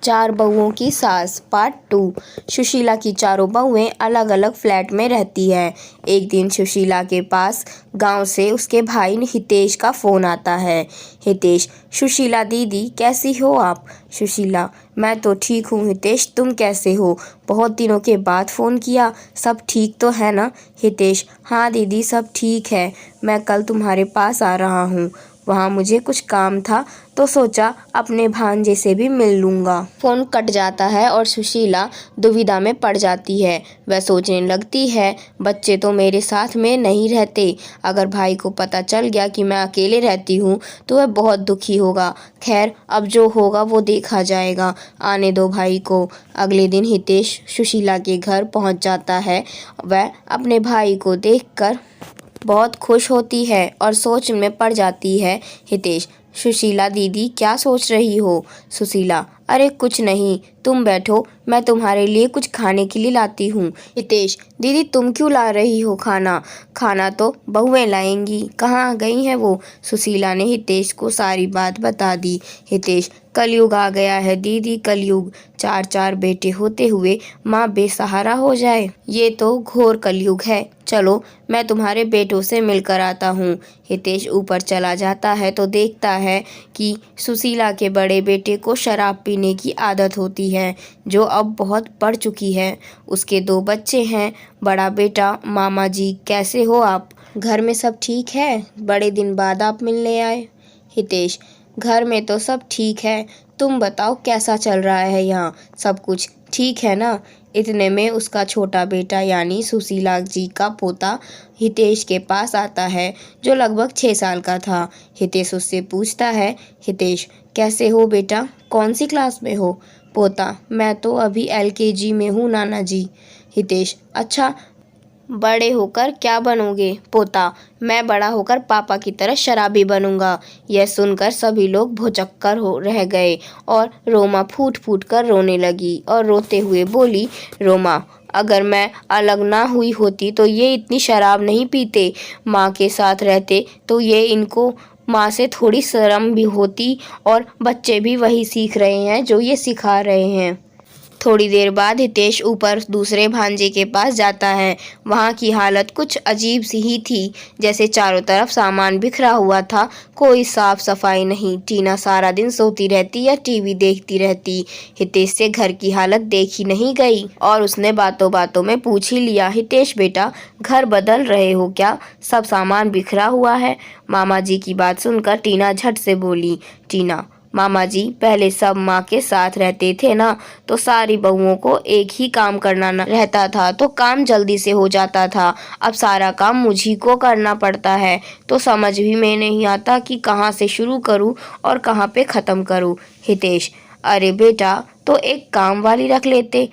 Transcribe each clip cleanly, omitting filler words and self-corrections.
चार बहुओं की सास पार्ट 2। सुशीला की चारों बहुएं अलग अलग फ्लैट में रहती है। एक दिन सुशीला के पास गांव से उसके भाई हितेश का फ़ोन आता है। हितेश: सुशीला दीदी कैसी हो आप? सुशीला: मैं तो ठीक हूँ हितेश, तुम कैसे हो? बहुत दिनों के बाद फ़ोन किया, सब ठीक तो है ना? हितेश: हाँ दीदी सब ठीक है, मैं कल तुम्हारे पास आ रहा हूँ, वहाँ मुझे कुछ काम था तो सोचा अपने भांजे से भी मिल लूँगा। फ़ोन कट जाता है और सुशीला दुविधा में पड़ जाती है। वह सोचने लगती है, बच्चे तो मेरे साथ में नहीं रहते, अगर भाई को पता चल गया कि मैं अकेले रहती हूँ तो वह बहुत दुखी होगा। खैर अब जो होगा वो देखा जाएगा, आने दो भाई को। अगले दिन हितेश सुशीला के घर पहुँच जाता है। वह अपने भाई को देखकर बहुत खुश होती है और सोच में पड़ जाती है। हितेश: सुशीला दीदी क्या सोच रही हो? सुशीला: अरे कुछ नहीं, तुम बैठो, मैं तुम्हारे लिए कुछ खाने के लिए लाती हूँ। हितेश: दीदी तुम क्यों ला रही हो खाना? खाना तो बहुएं लाएंगी, कहाँ गई हैं वो? सुशीला ने हितेश को सारी बात बता दी। हितेश: कलयुग आ गया है दीदी, कलयुग, चार चार बेटे होते हुए माँ बेसहारा हो जाए, ये तो घोर कलयुग है। चलो मैं तुम्हारे बेटों से मिलकर आता हूँ। हितेश ऊपर चला जाता है तो देखता है कि सुशीला के बड़े बेटे को शराब पीने की आदत होती है, जो अब बहुत बढ़ चुकी है। उसके 2 बच्चे हैं। बड़ा बेटा: मामा जी कैसे हो आप? घर में सब ठीक है, बड़े दिन बाद आप मिलने आए। हितेश: घर में तो सब ठीक है, तुम बताओ कैसा चल रहा है यहाँ, सब कुछ ठीक है ना? इतने में उसका छोटा बेटा यानी सुशीला जी का पोता हितेश के पास आता है, जो लगभग 6 साल का था। हितेश उससे पूछता है, हितेश कैसे हो बेटा, कौन सी क्लास में हो? पोता: मैं तो अभी LKG में हूँ नाना जी। हितेश: अच्छा, बड़े होकर क्या बनोगे? पोता: मैं बड़ा होकर पापा की तरह शराबी बनूंगा। यह सुनकर सभी लोग भौंचक्कर हो रह गए और रोमा फूट फूट कर रोने लगी और रोते हुए बोली, रोमा अगर मैं अलग ना हुई होती तो ये इतनी शराब नहीं पीते, माँ के साथ रहते तो ये इनको माँ से थोड़ी शर्म भी होती, और बच्चे भी वही सीख रहे हैं जो ये सिखा रहे हैं। थोड़ी देर बाद हितेश ऊपर दूसरे भांजे के पास जाता है। वहाँ की हालत कुछ अजीब सी ही थी, जैसे चारों तरफ सामान बिखरा हुआ था, कोई साफ सफाई नहीं। टीना सारा दिन सोती रहती या टीवी देखती रहती। हितेश से घर की हालत देखी नहीं गई और उसने बातों बातों में पूछ ही लिया, हितेश बेटा घर बदल रहे हो क्या? सब सामान बिखरा हुआ है। मामा जी की बात सुनकर टीना झट से बोली, टीना: मामा जी पहले सब माँ के साथ रहते थे ना, तो सारी बहुओं को एक ही काम करना रहता था तो काम जल्दी से हो जाता था। अब सारा काम मुझी को करना पड़ता है, तो समझ भी में नहीं आता कि कहाँ से शुरू करूँ और कहाँ पे ख़त्म करूँ। हितेश: अरे बेटा तो एक काम वाली रख लेते।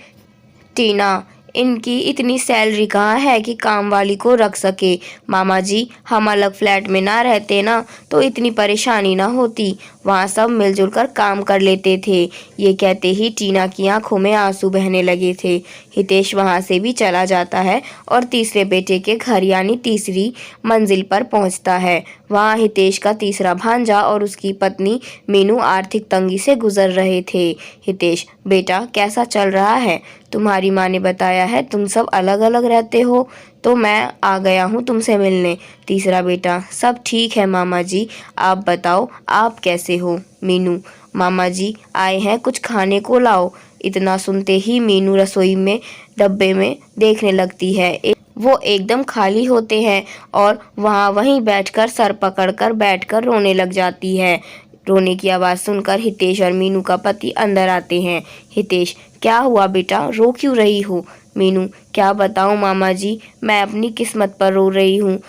टीना: इनकी इतनी सैलरी कहाँ है कि काम वाली को रख सके? मामा जी हम अलग फ्लैट में ना रहते ना तो इतनी परेशानी ना होती, वहाँ सब मिलजुल कर काम कर लेते थे। ये कहते ही टीना की आंखों में आंसू बहने लगे थे। हितेश वहाँ से भी चला जाता है और तीसरे बेटे के घर यानी तीसरी मंजिल पर पहुँचता है। वहाँ हितेश का तीसरा भांजा और उसकी पत्नी मीनू आर्थिक तंगी से गुजर रहे थे। हितेश: बेटा कैसा चल रहा है? तुम्हारी माँ ने बताया है तुम सब अलग अलग रहते हो, तो मैं आ गया हूँ तुमसे मिलने। तीसरा बेटा: सब ठीक है मामा जी, आप बताओ आप कैसे हो? मीनू: मामा जी आए हैं, कुछ खाने को लाओ। इतना सुनते ही मीनू रसोई में डब्बे में देखने लगती है। वो एकदम खाली होते हैं और वहीं बैठकर सर पकड़कर बैठकर रोने लग जाती है। रोने की आवाज़ सुनकर हितेश और मीनू का पति अंदर आते हैं। हितेश: क्या हुआ बेटा, रो क्यों रही हो? मीनू: क्या बताऊं मामा जी, मैं अपनी किस्मत पर रो रही हूँ।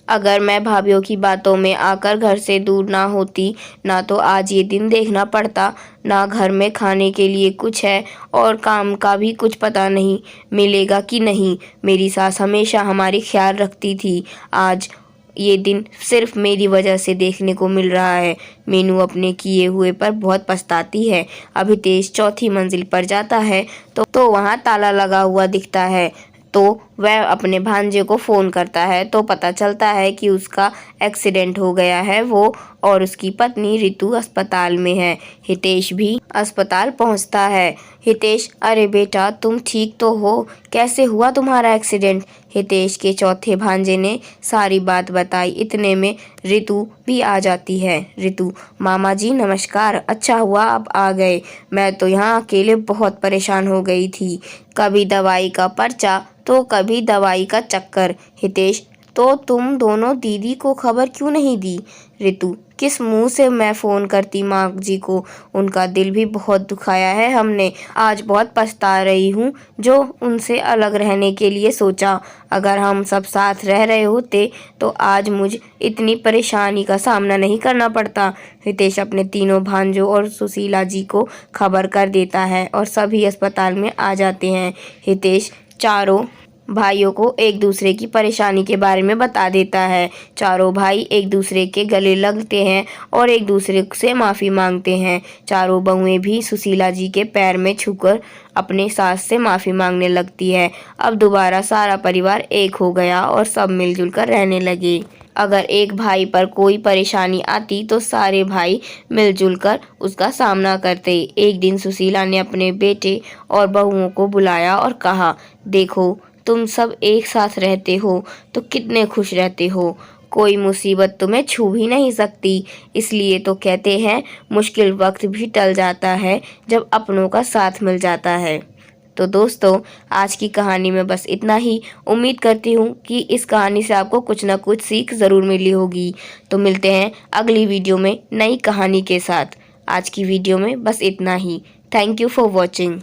अगर मैं भाभीियों की बातों में आकर घर से दूर ना होती ना तो आज ये दिन देखना पड़ता, ना घर में खाने के लिए कुछ है और काम का भी कुछ पता नहीं मिलेगा कि नहीं। मेरी सास हमेशा हमारी ख्याल रखती थी, आज ये दिन सिर्फ मेरी वजह से देखने को मिल रहा है। मीनू अपने किए हुए पर बहुत पछताती है। अब हितेश चौथी मंजिल पर जाता है तो वहाँ ताला लगा हुआ दिखता है। तो वह अपने भांजे को फ़ोन करता है तो पता चलता है कि उसका एक्सीडेंट हो गया है। वो और उसकी पत्नी रितु अस्पताल में है। हितेश भी अस्पताल पहुंचता है। हितेश, अरे बेटा तुम ठीक तो हो? कैसे हुआ तुम्हारा एक्सीडेंट? हितेश के चौथे भांजे ने सारी बात बताई। इतने में रितु भी आ जाती है। रितु, मामा जी नमस्कार, अच्छा हुआ आप आ गए। मैं तो यहाँ अकेले बहुत परेशान हो गई थी। कभी दवाई का पर्चा तो कभी दवाई का चक्कर। हितेश, तो तुम दोनों दीदी को खबर क्यों नहीं दी? रितु, किस मुंह से मैं फ़ोन करती माँ जी को? उनका दिल भी बहुत दुखाया है हमने। आज बहुत पछता रही हूँ जो उनसे अलग रहने के लिए सोचा। अगर हम सब साथ रह रहे होते तो आज मुझे इतनी परेशानी का सामना नहीं करना पड़ता। हितेश अपने तीनों भांजों और सुशीला जी को खबर कर देता है और सभी अस्पताल में आ जाते हैं। हितेश चारों भाइयों को एक दूसरे की परेशानी के बारे में बता देता है। चारों भाई एक दूसरे के गले लगते हैं और एक दूसरे से माफ़ी मांगते हैं। चारों बहुएं भी सुशीला जी के पैर में छूकर अपने सास से माफ़ी मांगने लगती है। अब दोबारा सारा परिवार एक हो गया और सब मिलजुल कर रहने लगे। अगर एक भाई पर कोई परेशानी आती तो सारे भाई मिलजुल कर उसका सामना करते। एक दिन सुशीला ने अपने बेटे और बहुओं को बुलाया और कहा, देखो तुम सब एक साथ रहते हो तो कितने खुश रहते हो। कोई मुसीबत तुम्हें छू भी नहीं सकती। इसलिए तो कहते हैं मुश्किल वक्त भी टल जाता है जब अपनों का साथ मिल जाता है। तो दोस्तों, आज की कहानी में बस इतना ही। उम्मीद करती हूँ कि इस कहानी से आपको कुछ ना कुछ सीख ज़रूर मिली होगी। तो मिलते हैं अगली वीडियो में नई कहानी के साथ। आज की वीडियो में बस इतना ही। Thank you for watching.